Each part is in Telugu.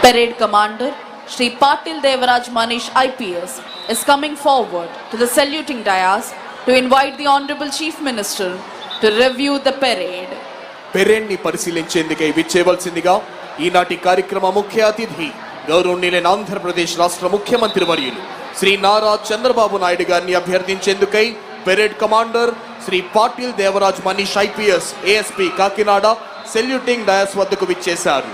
Parade Commander Shri Patil Devaraj Manish IPS is coming forward to the saluting dais to invite the Honorable Chief Minister to review the parade. Parade ni పరిశీలించేందుకై విచ్చేవలసిందిగా ఈనాటి కార్యక్రమ ముఖ్య అతిథి గౌరవనీయులైన ఆంధ్రప్రదేశ్ రాష్ట్ర ముఖ్యమంత్రి వర్యులు శ్రీ నారా చంద్రబాబు నాయుడు గారిని అభ్యర్థించేందుకై parade commander Shri Patil Devraj Manish IPS ASP Kakinada saluting dais వద్దకు విచ్చేశారు.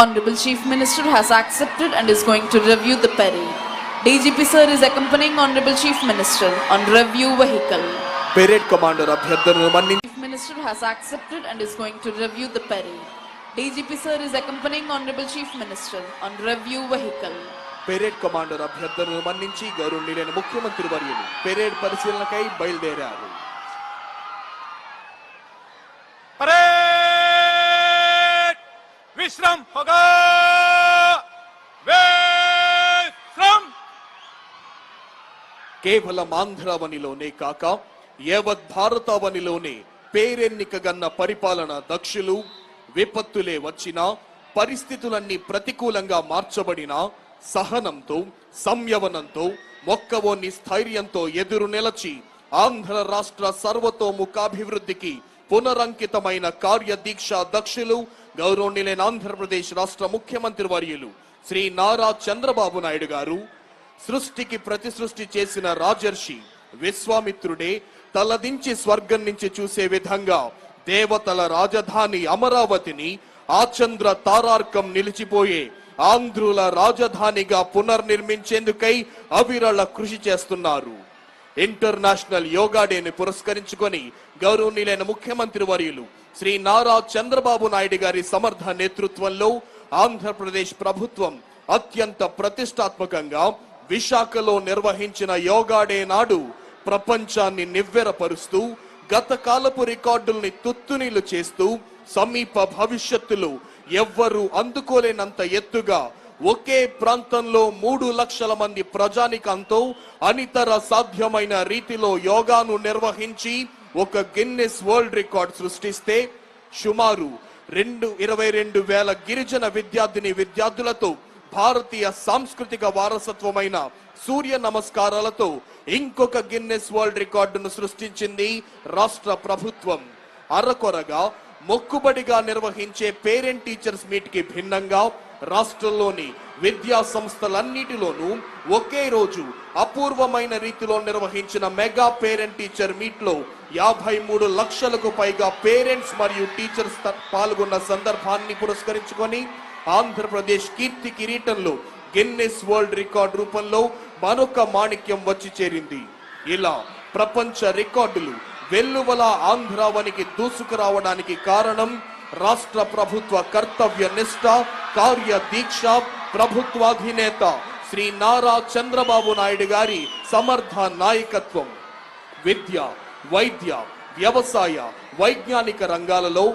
Honorable Chief Minister has accepted and is going to review the parade. DGP sir is accompanying Honorable Chief Minister on review vehicle. Parade Commander అభ్యర్థనను మన్నించి Chief Minister has accepted and is going to review the parade. DGP sir is accompanying Honorable Chief Minister on review vehicle. Parade Commander అభ్యర్థనను మన్నించి గౌరవనీయులైన ముఖ్యమంత్రి వర్యులు పెరేడ్ పరిశీలనకై బయలుదేరారు. विश्राम होगा विश्राम కేవలం ఆంధ్రావనిలోనే కాక యావత్ భారతావనిలోనే పేరెన్నికగన్న పరిపాలన దక్షులు విపత్తులే వచ్చినా పరిస్థితులన్నీ ప్రతికూలంగా మార్చబడిన సహనంతో సంయమనంతో మొక్కవోని స్థైర్యంతో ఎదురు నిలచి ఆంధ్ర రాష్ట్ర సర్వతోముఖాభివృద్ధికి పునరంకితమైన కార్యదీక్ష దక్షులు గౌరవనీయులైన ఆంధ్రప్రదేశ్ రాష్ట్ర ముఖ్యమంత్రి వర్యులు శ్రీ నారా చంద్రబాబు నాయుడు గారు సృష్టికి ప్రతి సృష్టి చేసిన రాజర్షి విశ్వామిత్రుడే తలదించి స్వర్గం నుంచి చూసే విధంగా దేవతల రాజధాని అమరావతిని ఆచంద్ర తారార్కం నిలిచిపోయే ఆంధ్రుల రాజధానిగా పునర్నిర్మించేందుకై అవిరళ కృషి చేస్తున్నారు. ఇంటర్నేషనల్ యోగా డేని పురస్కరించుకొని గౌరవనీయులైన ముఖ్యమంత్రి వర్యులు శ్రీ నారా చంద్రబాబు నాయుడు గారి సమర్థ నేతృత్వంలో ఆంధ్రప్రదేశ్ ప్రభుత్వం అత్యంత ప్రతిష్టాత్మకంగా విశాఖలో నిర్వహించిన యోగా డే నాడు ప్రపంచాన్ని నివ్వెరపరుస్తూ గత కాలపు రికార్డుల్ని తుత్తునీలు చేస్తూ సమీప భవిష్యత్తులో ఎవ్వరూ అందుకోలేనంత ఎత్తుగా ఒకే ప్రాంతంలో 3 లక్షల మంది ప్రజానికంతో అనితర సాధ్యమైన రీతిలో యోగాను నిర్వహించి ఒక గిన్నెస్ వరల్డ్ రికార్డ్ సృష్టిస్తే సుమారు 22,000 గిరిజన విద్యార్థులతో భారతీయ సాంస్కృతిక వారసత్వమైన సూర్య నమస్కారాలతో ఇంకొక గిన్నెస్ వరల్డ్ రికార్డును సృష్టించింది రాష్ట్ర ప్రభుత్వం. అరకొరగా మొక్కుబడిగా నిర్వహించే పేరెంట్ టీచర్స్ మీట్ కి భిన్నంగా రాష్ట్రంలోని విద్యా సంస్థలన్నిటిలోనూ ఒకే రోజు అపూర్వమైన రీతిలో నిర్వహించిన మెగా పేరెంట్ టీచర్ మీట్ లో 53 లక్షలకు పైగా పేరెంట్స్ మరియు టీచర్స్ పాల్గొన్న సందర్భాన్ని పురస్కరించుకొని ఆంధ్రప్రదేశ్ కీర్తి కిరీటంలో గిన్నెస్ వరల్డ్ రికార్డ్ రూపంలో మరొక మాణిక్యం వచ్చి చేరింది. ఇలా ప్రపంచ రికార్డులు వెల్లువల ఆంధ్రావనికి దూసుకురావడానికి కారణం రాష్ట్ర ప్రభుత్వ కర్తవ్య నిష్ఠ కార్యదీక్ష ప్రభుత్వాధినేత శ్రీ నారా చంద్రబాబు నాయుడు గారి సమర్థ నాయకత్వం. విద్య వైద్య వ్యవసాయ వైజ్ఞానిక రంగాలలో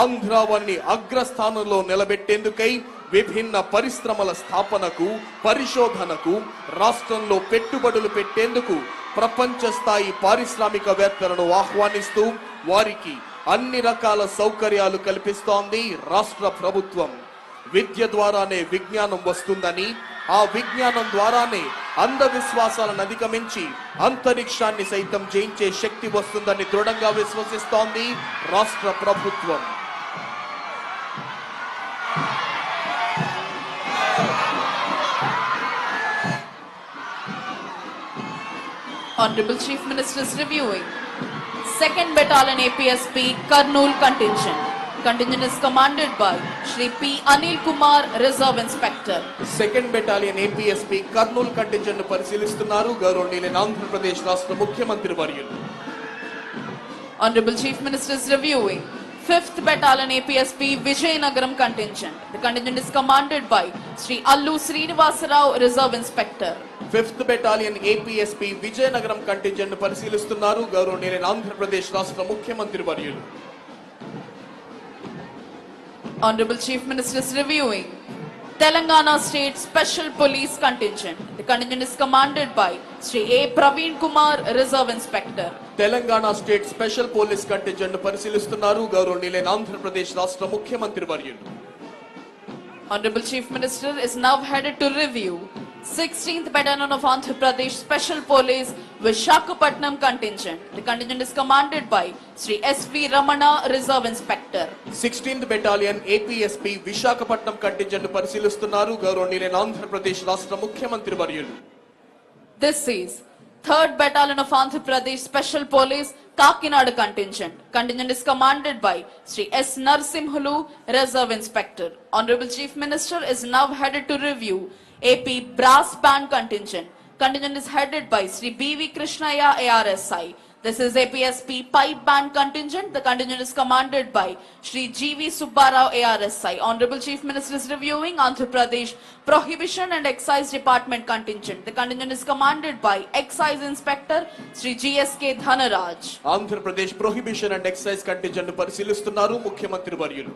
ఆంధ్రావని అగ్రస్థానంలో నిలబెట్టేందుకై విభిన్న పరిశ్రమల స్థాపనకు పరిశోధనకు రాష్ట్రంలో పెట్టుబడులు పెట్టేందుకు ప్రపంచ స్థాయి పారిశ్రామికవేత్తలను ఆహ్వానిస్తూ వారికి అన్ని రకాల సౌకర్యాలు కల్పిస్తోంది రాష్ట్ర ప్రభుత్వం. విద్య ద్వారానే విజ్ఞానం వస్తుందని ఆ విజ్ఞానం ద్వారానే అంధవిశ్వాసాలను అధిగమించి అంతరిక్షాన్ని సైతం జయించే శక్తి వస్తుందని దృఢంగా విశ్వసిస్తోంది రాష్ట్ర ప్రభుత్వం. Honorable Chief Minister is reviewing 2nd Battalion APSP Kurnool contingent contingent is commanded by Shri P. Anil Kumar, Reserve Inspector. Second battalion APSP Kurnool contingent పరిశీలిస్తున్నారు గౌరవనీయులైన ఆంధ్రప్రదేశ్ రాష్ట్ర ముఖ్యమంత్రి వర్యులు. Honorable Chief Minister is reviewing 5th Battalion APSP Vijayanagaram contingent. The contingent is commanded by Shri Allu Srinivasarao, Reserve Inspector. Fifth battalion APSP Vizianagaram contingent పరిశీలిస్తున్నారు గౌరవనీయులైన ఆంధ్రప్రదేశ్ రాష్ట్ర ముఖ్యమంత్రి వర్యులు. Honorable Chief Minister is reviewing Telangana State Special Police Contingent. The contingent is commanded by Shri A. Praveen Kumar, Reserve Inspector. Telangana state special police contingent పరిశీలిస్తున్నారు గౌరవనీయులైన ఆంధ్రప్రదేశ్ రాష్ట్ర ముఖ్యమంత్రి వర్యులు. Honorable Chief Minister is now headed to review 16th Battalion of Andhra Pradesh Special Police Visakhapatnam contingent. The contingent is commanded by Shri S.V. Ramana, Reserve Inspector. 16th battalion APSP Visakhapatnam contingent పరిశీలిస్తున్నారు గౌరవనీయులైన ఆంధ్రప్రదేశ్ రాష్ట్ర ముఖ్యమంత్రి వర్యులు. This is 3rd Battalion of Andhra Pradesh Special Police Kakinada contingent. Contingent is commanded by Shri S. Narsimhulu, Reserve Inspector. Honorable Chief Minister is now headed to review AP Brass Band contingent. Contingent is headed by Shri B.V. Krishnaya, ARSI. This is APSP Pipe Band contingent. The contingent is commanded by Shri G.V. Subbarao, ARSI. Honorable Chief Minister is reviewing Andhra Pradesh Prohibition and Excise Department contingent. The contingent is commanded by Excise Inspector Shri G.S.K. Dhanaraj. Andhra Pradesh prohibition and excise contingent పరిశీలిస్తున్నారు ముఖ్యమంత్రి వర్యులు.